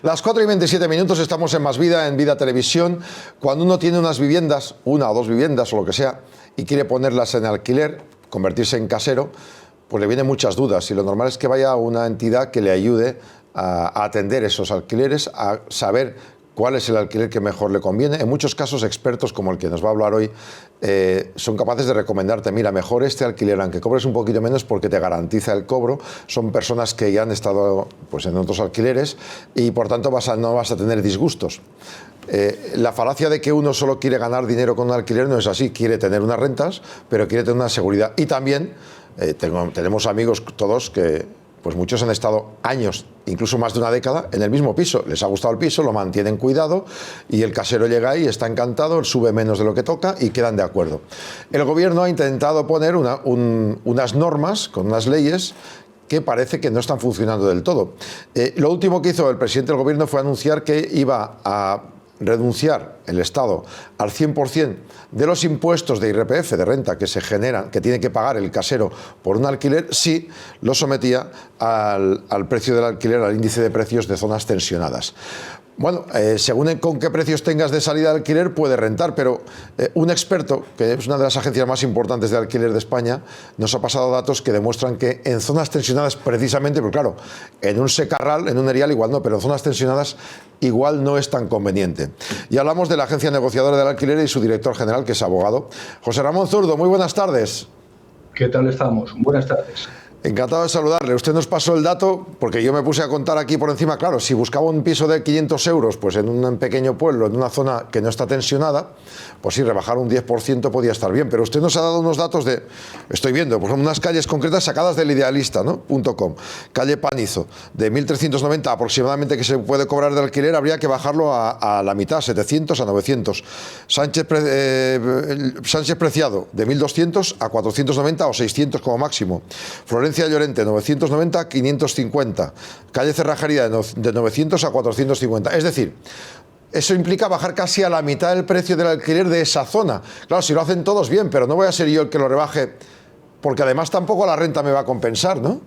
Las 4:27, estamos en Más Vida, en Vida Televisión. Cuando uno tiene unas viviendas, una o dos viviendas o lo que sea, y quiere ponerlas en alquiler, convertirse en casero, pues le vienen muchas dudas. Y lo normal es que vaya a una entidad que le ayude a atender esos alquileres, a saber cuál es el alquiler que mejor le conviene. En muchos casos, expertos como el que nos va a hablar hoy son capaces de recomendarte, mira, mejor este alquiler, aunque cobres un poquito menos porque te garantiza el cobro. Son personas que ya han estado pues, en otros alquileres y por tanto no vas a tener disgustos. La falacia de que uno solo quiere ganar dinero con un alquiler no es así. Quiere tener unas rentas, pero quiere tener una seguridad. Y también tenemos amigos todos que pues muchos han estado años, incluso más de una década, en el mismo piso. Les ha gustado el piso, lo mantienen cuidado y el casero llega ahí, está encantado, sube menos de lo que toca y quedan de acuerdo. El gobierno ha intentado poner unas normas con unas leyes que parece que no están funcionando del todo. Lo último que hizo el presidente del gobierno fue anunciar que iba a renunciar el Estado al 100% de los impuestos de IRPF, de renta que se generan, que tiene que pagar el casero por un alquiler, si lo sometía al precio del alquiler, al índice de precios de zonas tensionadas. Bueno, según con qué precios tengas de salida de alquiler puede rentar, pero un experto, que es una de las agencias más importantes de alquiler de España, nos ha pasado datos que demuestran que en zonas tensionadas precisamente, porque claro, en un secarral, en un erial igual no, pero en zonas tensionadas igual no es tan conveniente. Y hablamos de la agencia negociadora del alquiler y su director general, que es abogado, José Ramón Zurdo. Muy buenas tardes. ¿Qué tal estamos? Buenas tardes. Encantado de saludarle. Usted nos pasó el dato, porque yo me puse a contar aquí por encima, claro, si buscaba un piso de 500 euros, pues en un pequeño pueblo, en una zona que no está tensionada, pues sí, rebajar un 10% podía estar bien. Pero usted nos ha dado unos datos de, estoy viendo, por ejemplo, unas calles concretas sacadas del Idealista, ¿no? .com. Calle Panizo, de 1.390 aproximadamente que se puede cobrar de alquiler, habría que bajarlo a la mitad, 700 a 900. Sánchez Preciado, de 1.200 a 490 o 600 como máximo. Florencia Llorente, 990 a 550. Calle Cerrajería, de 900 a 450. Es decir, eso implica bajar casi a la mitad del precio del alquiler de esa zona. Claro, si lo hacen todos bien, pero no voy a ser yo el que lo rebaje, porque además tampoco la renta me va a compensar, ¿no?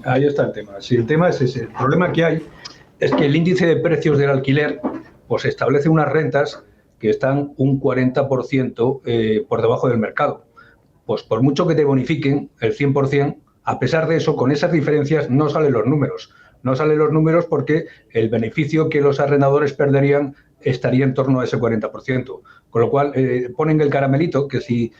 Ahí está el tema. Si el tema es ese, el problema que hay es que el índice de precios del alquiler pues establece unas rentas que están un 40% por debajo del mercado. Pues por mucho que te bonifiquen el 100%, a pesar de eso, con esas diferencias no salen los números. No salen los números porque el beneficio que los arrendadores perderían estaría en torno a ese 40%. Con lo cual, ponen el caramelito que si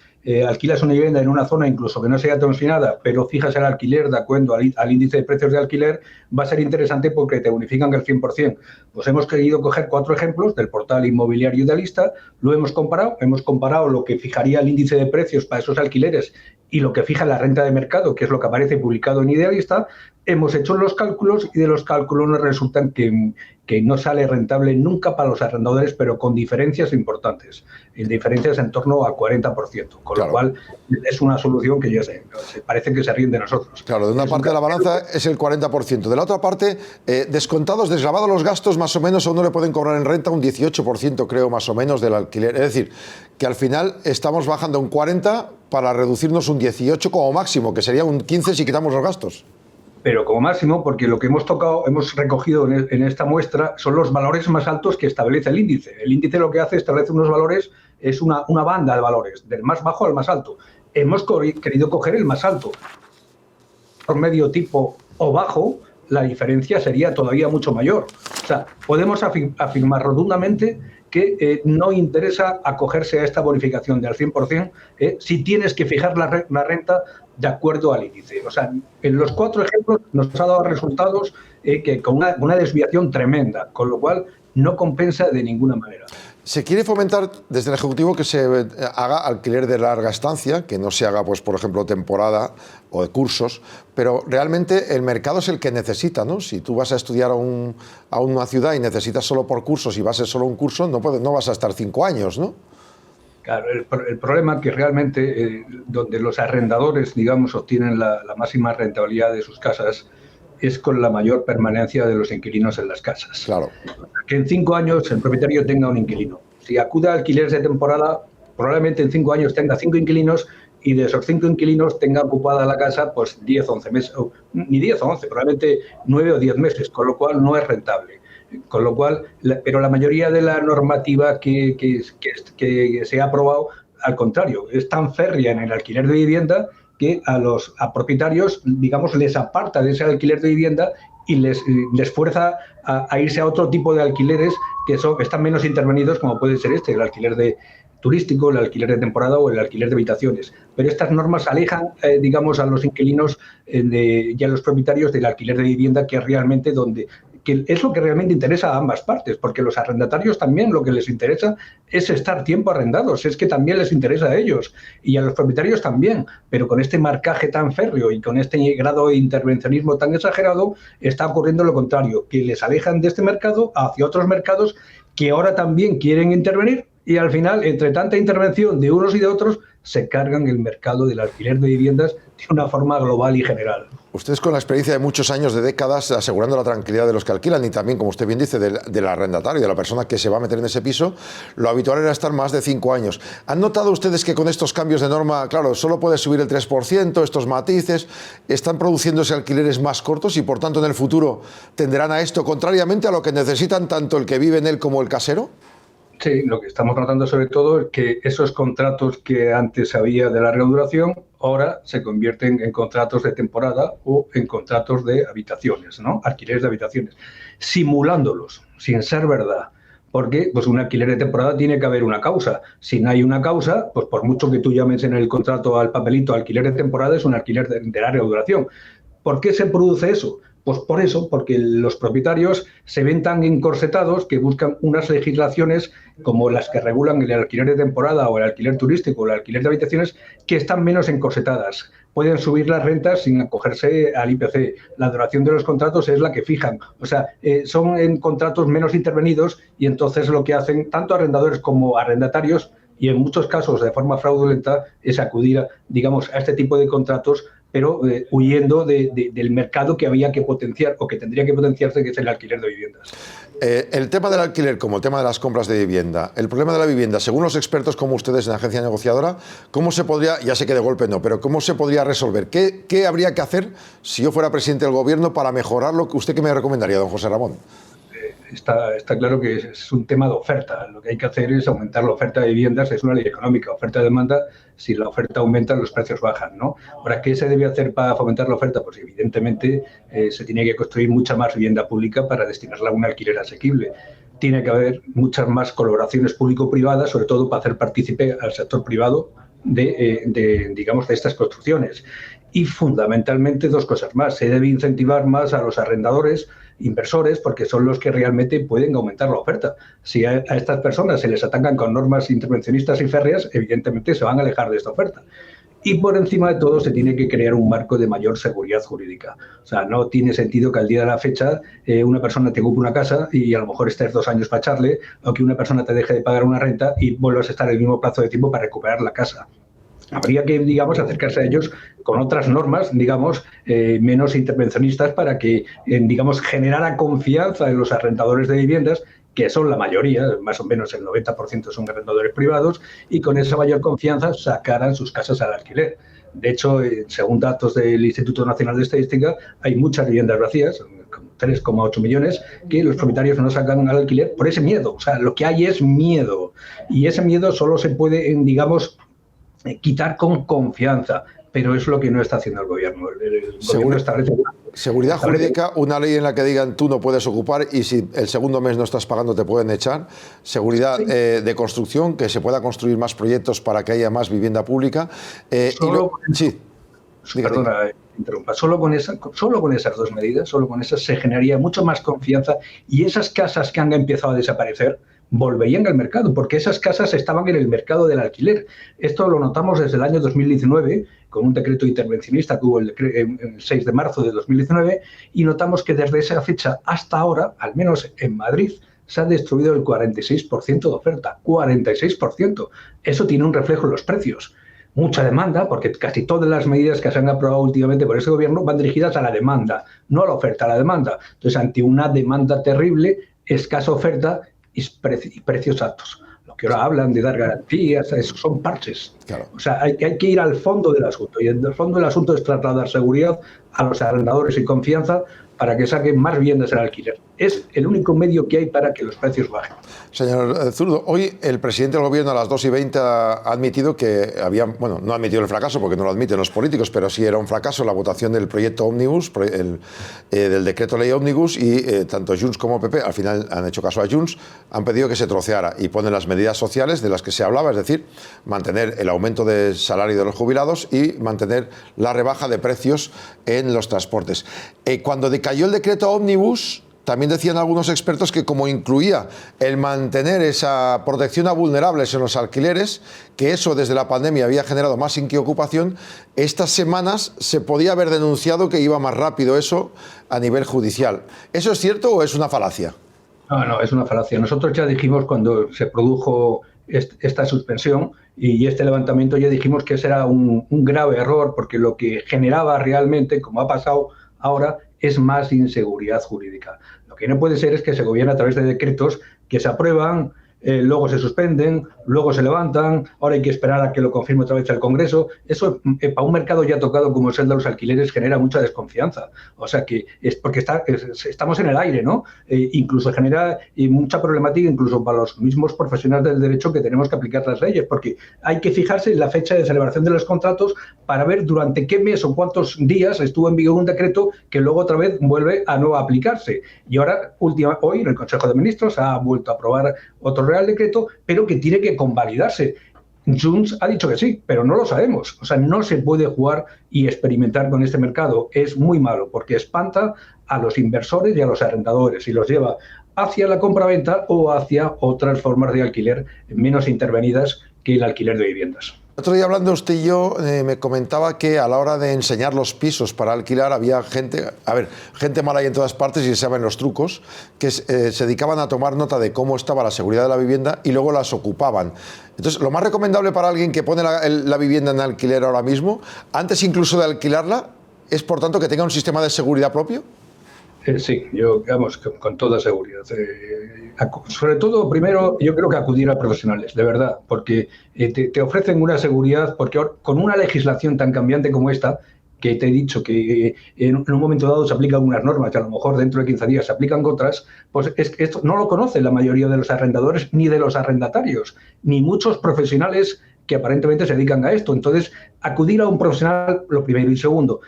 alquilas una vivienda en una zona incluso que no sea tensionada, pero fijas el alquiler de acuerdo al índice de precios de alquiler, va a ser interesante porque te bonifican el 100%. Pues hemos querido coger 4 ejemplos del portal inmobiliario Idealista, lo hemos comparado lo que fijaría el índice de precios para esos alquileres y lo que fija la renta de mercado, que es lo que aparece publicado en Idealista. Hemos hecho los cálculos y de los cálculos nos resultan que no sale rentable nunca para los arrendadores, pero con diferencias importantes, diferencias en torno al 40%, con lo cual es una solución que ya parece que se ríen de nosotros. Claro, de una parte de la balanza es el 40%, de la otra parte, descontados, desgravados los gastos, más o menos a uno le pueden cobrar en renta un 18%, creo, más o menos, del alquiler. Es decir, que al final estamos bajando un 40% para reducirnos un 18% como máximo, que sería un 15% si quitamos los gastos. Pero como máximo, porque lo que hemos recogido en esta muestra son los valores más altos que establece el índice. El índice lo que hace es establece unos valores, es una banda de valores, del más bajo al más alto. Hemos querido coger el más alto. Por medio, tipo o bajo, la diferencia sería todavía mucho mayor. O sea, podemos afirmar rotundamente que no interesa acogerse a esta bonificación del 100% si tienes que fijar la renta de acuerdo al índice. O sea, en los 4 ejemplos nos ha dado resultados que con una desviación tremenda, con lo cual no compensa de ninguna manera. Se quiere fomentar desde el Ejecutivo que se haga alquiler de larga estancia, que no se haga, pues, por ejemplo, temporada o de cursos, pero realmente el mercado es el que necesita, ¿no? Si tú vas a estudiar a una ciudad y necesitas solo por cursos y vas a ser solo un curso, no vas a estar 5 años, ¿no? Claro, el problema es que realmente donde los arrendadores, digamos, obtienen la máxima rentabilidad de sus casas es con la mayor permanencia de los inquilinos en las casas. Claro. Que en 5 años el propietario tenga un inquilino. Si acude a alquileres de temporada, probablemente en 5 años tenga 5 inquilinos y de esos 5 inquilinos tenga ocupada la casa pues 10 o 11 meses, ni 10 o 11, probablemente 9 o 10 meses, con lo cual no es rentable. Con lo cual, pero la mayoría de la normativa que se ha aprobado, al contrario, es tan férrea en el alquiler de vivienda que a propietarios, digamos, les aparta de ese alquiler de vivienda y les fuerza a irse a otro tipo de alquileres que están menos intervenidos, como puede ser el alquiler turístico, el alquiler de temporada o el alquiler de habitaciones. Pero estas normas alejan, digamos, a los inquilinos y a los propietarios del alquiler de vivienda, que es realmente que es lo que realmente interesa a ambas partes, porque los arrendatarios también lo que les interesa es estar tiempo arrendados, es que también les interesa a ellos y a los propietarios también, pero con este marcaje tan férreo y con este grado de intervencionismo tan exagerado está ocurriendo lo contrario, que les alejan de este mercado hacia otros mercados que ahora también quieren intervenir y al final, entre tanta intervención de unos y de otros, se cargan el mercado del alquiler de viviendas de una forma global y general. Ustedes, con la experiencia de muchos años, de décadas, asegurando la tranquilidad de los que alquilan y también, como usted bien dice, del arrendatario, de la persona que se va a meter en ese piso, lo habitual era estar más de 5 años. ¿Han notado ustedes que con estos cambios de norma, claro, solo puede subir el 3%, estos matices, están produciéndose alquileres más cortos y, por tanto, en el futuro tenderán a esto, contrariamente a lo que necesitan tanto el que vive en él como el casero? Sí, lo que estamos notando sobre todo es que esos contratos que antes había de larga duración, ahora se convierten en contratos de temporada o en contratos de habitaciones, ¿no? Alquileres de habitaciones, simulándolos, sin ser verdad. Porque pues, un alquiler de temporada tiene que haber una causa. Si no hay una causa, pues por mucho que tú llames en el contrato al papelito alquiler de temporada, es un alquiler de larga duración. ¿Por qué se produce eso? Pues por eso, porque los propietarios se ven tan encorsetados que buscan unas legislaciones como las que regulan el alquiler de temporada o el alquiler turístico o el alquiler de habitaciones que están menos encorsetadas. Pueden subir las rentas sin acogerse al IPC. La duración de los contratos es la que fijan. O sea, son en contratos menos intervenidos y entonces lo que hacen tanto arrendadores como arrendatarios, y en muchos casos de forma fraudulenta, es acudir, digamos, a este tipo de contratos, pero huyendo del mercado que había que potenciar o que tendría que potenciarse, que es el alquiler de viviendas. El tema del alquiler, como el tema de las compras de vivienda, el problema de la vivienda, según los expertos como ustedes en la agencia negociadora, ¿cómo se podría, ya sé que de golpe no, pero cómo se podría resolver? ¿Qué habría que hacer si yo fuera presidente del gobierno para mejorarlo? ¿Usted qué me recomendaría, don José Ramón? Está claro que es un tema de oferta. Lo que hay que hacer es aumentar la oferta de viviendas. Es una ley económica. Oferta-demanda, si la oferta aumenta, los precios bajan, ¿no? Ahora, ¿qué se debe hacer para fomentar la oferta? Pues evidentemente se tiene que construir mucha más vivienda pública para destinarla a un alquiler asequible. Tiene que haber muchas más colaboraciones público-privadas, sobre todo para hacer partícipe al sector privado digamos, de estas construcciones. Y fundamentalmente dos cosas más. Se debe incentivar más a los arrendadores, inversores, porque son los que realmente pueden aumentar la oferta. Si a estas personas se les atacan con normas intervencionistas y férreas, evidentemente se van a alejar de esta oferta. Y por encima de todo se tiene que crear un marco de mayor seguridad jurídica. O sea, no tiene sentido que al día de la fecha una persona te ocupe una casa y a lo mejor estés 2 años para echarle, o que una persona te deje de pagar una renta y vuelvas a estar en el mismo plazo de tiempo para recuperar la casa. Habría que, digamos, acercarse a ellos con otras normas, digamos, menos intervencionistas para que, digamos, generara confianza en los arrendadores de viviendas, que son la mayoría, más o menos el 90% son arrendadores privados, y con esa mayor confianza sacaran sus casas al alquiler. De hecho, según datos del Instituto Nacional de Estadística, hay muchas viviendas vacías, 3,8 millones, que los propietarios no sacan al alquiler por ese miedo. O sea, lo que hay es miedo, y ese miedo solo se puede, digamos, quitar con confianza, pero es lo que no está haciendo el gobierno. El gobierno establece seguridad jurídica, una ley en la que digan tú no puedes ocupar y si el segundo mes no estás pagando te pueden echar. Seguridad de construcción, que se pueda construir más proyectos para que haya más vivienda pública. Perdona, interrumpa. Solo con esas dos medidas, solo con esas se generaría mucho más confianza y esas casas que han empezado a desaparecer volverían al mercado, porque esas casas estaban en el mercado del alquiler. Esto lo notamos desde el año 2019, con un decreto intervencionista que hubo el 6 de marzo de 2019, y notamos que desde esa fecha hasta ahora, al menos en Madrid, se ha destruido el 46% de oferta. 46%. Eso tiene un reflejo en los precios. Mucha demanda, porque casi todas las medidas que se han aprobado últimamente por ese gobierno van dirigidas a la demanda, no a la oferta, a la demanda. Entonces, ante una demanda terrible, escasa oferta y precios altos. Lo que ahora hablan de dar garantías, eso son parches. Claro. O sea, hay que ir al fondo del asunto. Y el fondo del asunto es trasladar seguridad a los arrendadores y confianza para que saquen más viviendas al alquiler. Es el único medio que hay para que los precios bajen. Señor Zurdo, hoy el presidente del Gobierno a las 2:20 ha admitido que había, bueno, no ha admitido el fracaso porque no lo admiten los políticos, pero sí era un fracaso la votación del proyecto Ómnibus, del decreto ley Ómnibus, y tanto Junts como PP, al final han hecho caso a Junts, han pedido que se troceara y ponen las medidas sociales de las que se hablaba, es decir, mantener el aumento del salario de los jubilados y mantener la rebaja de precios en los transportes. Cuando decayó el decreto Ómnibus, también decían algunos expertos que como incluía el mantener esa protección a vulnerables en los alquileres, que eso desde la pandemia había generado más inquiocupación, estas semanas se podía haber denunciado que iba más rápido eso a nivel judicial. ¿Eso es cierto o es una falacia? No, es una falacia. Nosotros ya dijimos cuando se produjo esta suspensión y este levantamiento, ya dijimos que ese era un grave error, porque lo que generaba realmente, como ha pasado ahora, es más inseguridad jurídica. Lo que no puede ser es que se gobierne a través de decretos que se aprueban, luego se suspenden, luego se levantan, ahora hay que esperar a que lo confirme otra vez el Congreso. Eso, para un mercado ya tocado como es el de los alquileres, genera mucha desconfianza. O sea que es porque estamos en el aire, ¿no? Incluso genera mucha problemática, incluso para los mismos profesionales del derecho, que tenemos que aplicar las leyes, porque hay que fijarse en la fecha de celebración de los contratos para ver durante qué mes o cuántos días estuvo en vigor un decreto que luego otra vez vuelve a no aplicarse. Y ahora, hoy, el Consejo de Ministros ha vuelto a aprobar otro Real Decreto, pero que tiene que convalidarse. Junts ha dicho que sí, pero no lo sabemos. O sea, no se puede jugar y experimentar con este mercado. Es muy malo porque espanta a los inversores y a los arrendadores y los lleva hacia la compraventa o hacia otras formas de alquiler menos intervenidas que el alquiler de viviendas. El otro día, hablando usted y yo, me comentaba que a la hora de enseñar los pisos para alquilar había gente mala hay en todas partes y se saben los trucos, que se dedicaban a tomar nota de cómo estaba la seguridad de la vivienda y luego las ocupaban. Entonces, lo más recomendable para alguien que pone la vivienda en alquiler ahora mismo, antes incluso de alquilarla, es por tanto que tenga un sistema de seguridad propio. Sí, yo, digamos, con toda seguridad. Sobre todo, primero, yo creo que acudir a profesionales, de verdad, porque te ofrecen una seguridad, porque con una legislación tan cambiante como esta, que te he dicho que en un momento dado se aplican unas normas, que a lo mejor dentro de 15 días se aplican otras, pues es que esto no lo conoce la mayoría de los arrendadores ni de los arrendatarios, ni muchos profesionales que aparentemente se dedican a esto. Entonces, acudir a un profesional, lo primero. Y segundo,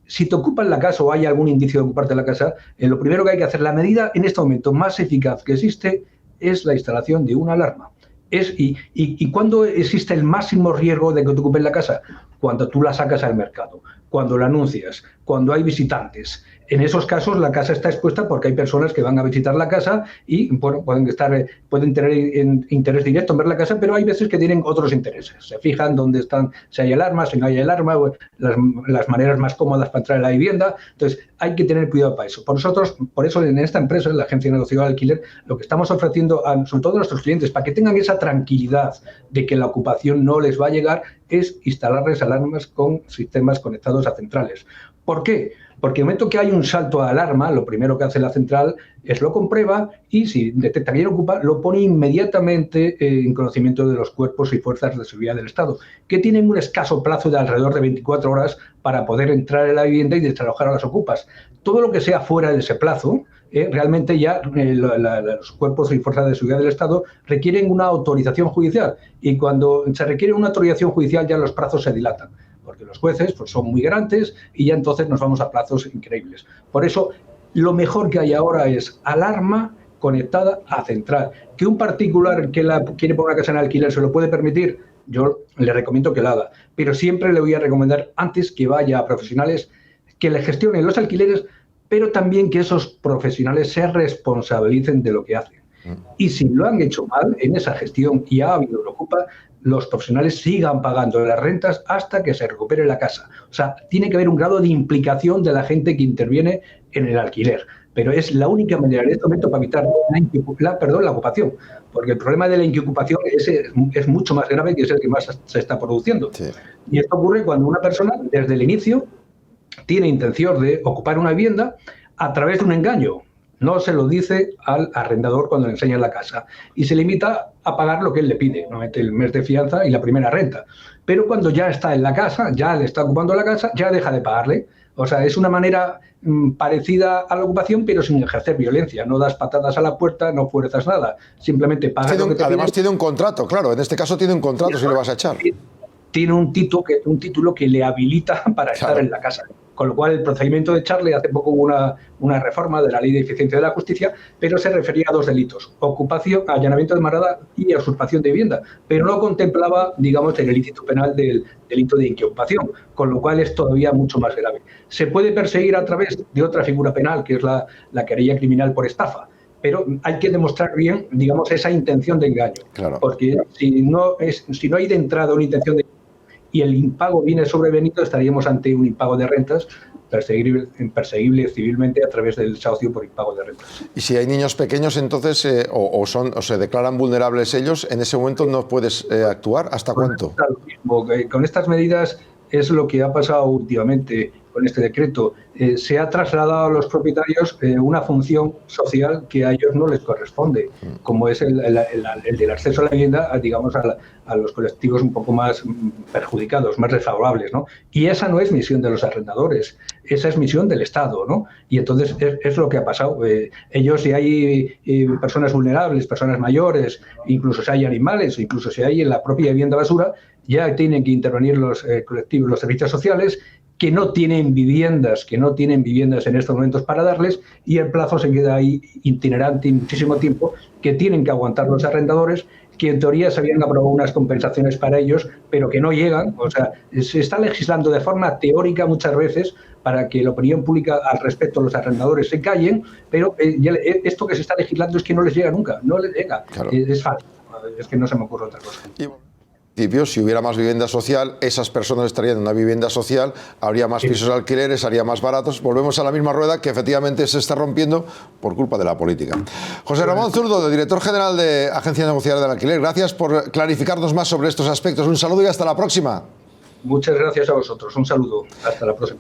si te ocupan la casa o hay algún indicio de ocuparte la casa, lo primero que hay que hacer, la medida en este momento más eficaz que existe, es la instalación de una alarma. ¿Y cuándo existe el máximo riesgo de que te ocupen la casa? Cuando tú la sacas al mercado, cuando la anuncias, cuando hay visitantes. En esos casos la casa está expuesta porque hay personas que van a visitar la casa y bueno, pueden tener interés directo en ver la casa, pero hay veces que tienen otros intereses. Se fijan dónde están, si hay alarmas, si no hay alarma, las maneras más cómodas para entrar a la vivienda. Entonces hay que tener cuidado para eso. Por eso en esta empresa, en la Agencia de Negocio de Alquiler, lo que estamos ofreciendo sobre todo a nuestros clientes, para que tengan esa tranquilidad de que la ocupación no les va a llegar, es instalarles alarmas con sistemas conectados a centrales. ¿Por qué? Porque en el momento que hay un salto a alarma, lo primero que hace la central es lo comprueba y si detecta que alguien ocupa, lo pone inmediatamente en conocimiento de los cuerpos y fuerzas de seguridad del Estado, que tienen un escaso plazo de alrededor de 24 horas para poder entrar en la vivienda y desalojar a las ocupas. Todo lo que sea fuera de ese plazo, realmente ya los cuerpos y fuerzas de seguridad del Estado requieren una autorización judicial y cuando se requiere una autorización judicial ya los plazos se dilatan, porque los jueces pues, son muy grandes y ya entonces nos vamos a plazos increíbles. Por eso, lo mejor que hay ahora es alarma conectada a central. Que un particular que quiere poner una casa en alquiler se lo puede permitir, yo le recomiendo que la haga, pero siempre le voy a recomendar antes que vaya a profesionales que le gestionen los alquileres, pero también que esos profesionales se responsabilicen de lo que hacen. Y si lo han hecho mal en esa gestión y ha habido una ocupa, los profesionales sigan pagando las rentas hasta que se recupere la casa. O sea, tiene que haber un grado de implicación de la gente que interviene en el alquiler. Pero es la única manera en este momento para evitar la ocupación. Porque el problema de la inquiocupación es mucho más grave, que es el que más se está produciendo. Sí. Y esto ocurre cuando una persona, desde el inicio, tiene intención de ocupar una vivienda a través de un engaño. No se lo dice al arrendador cuando le enseña la casa y se limita a pagar lo que él le pide, normalmente el mes de fianza y la primera renta. Pero cuando ya está en la casa, ya le está ocupando la casa, ya deja de pagarle. O sea, es una manera parecida a la ocupación, pero sin ejercer violencia. No das patadas a la puerta, no fuerzas nada. Simplemente pagas lo que te además piden. tiene un contrato, claro. En este caso tiene un contrato si le vas a echar. Tiene un título que le habilita para estar en la casa. Con lo cual, el procedimiento de echarle, hace poco hubo una reforma de la Ley de Eficiencia de la Justicia, pero se refería a 2 delitos: ocupación, allanamiento de morada y usurpación de vivienda, pero no contemplaba, digamos, el ilícito penal del delito de inquiocupación, con lo cual es todavía mucho más grave. Se puede perseguir a través de otra figura penal, que es la querella criminal por estafa, pero hay que demostrar bien, digamos, esa intención de engaño. Claro. Porque si no hay de entrada una intención de y el impago viene sobrevenido, estaríamos ante un impago de rentas perseguible civilmente a través del desahucio por impago de rentas. Y si hay niños pequeños, entonces, o se declaran vulnerables ellos, en ese momento no puedes actuar. ¿Hasta cuánto? Con estas medidas es lo que ha pasado últimamente con este decreto. Se ha trasladado a los propietarios una función social que a ellos no les corresponde, como es el del acceso a la vivienda, digamos, a los colectivos un poco más perjudicados, más desfavorables, ¿no? Y esa no es misión de los arrendadores, esa es misión del Estado, ¿no? Y entonces es lo que ha pasado. Ellos, si hay personas vulnerables, personas mayores, incluso si hay animales, incluso si hay en la propia vivienda basura, ya tienen que intervenir los colectivos, los servicios sociales, que no tienen viviendas en estos momentos para darles, y el plazo se queda ahí itinerante muchísimo tiempo, que tienen que aguantar los arrendadores, que en teoría se habían aprobado unas compensaciones para ellos, pero que no llegan. O sea, se está legislando de forma teórica muchas veces para que la opinión pública al respecto de los arrendadores se callen, pero esto que se está legislando es que no les llega nunca, no les llega. Claro. Es fácil, es que no se me ocurre otra cosa. Si hubiera más vivienda social, esas personas estarían en una vivienda social, habría más pisos de alquileres, haría más baratos. Volvemos a la misma rueda que efectivamente se está rompiendo por culpa de la política. José Ramón Zurdo, director general de Agencia Negociadora del Alquiler, gracias por clarificarnos más sobre estos aspectos. Un saludo y hasta la próxima. Muchas gracias a vosotros. Un saludo. Hasta la próxima.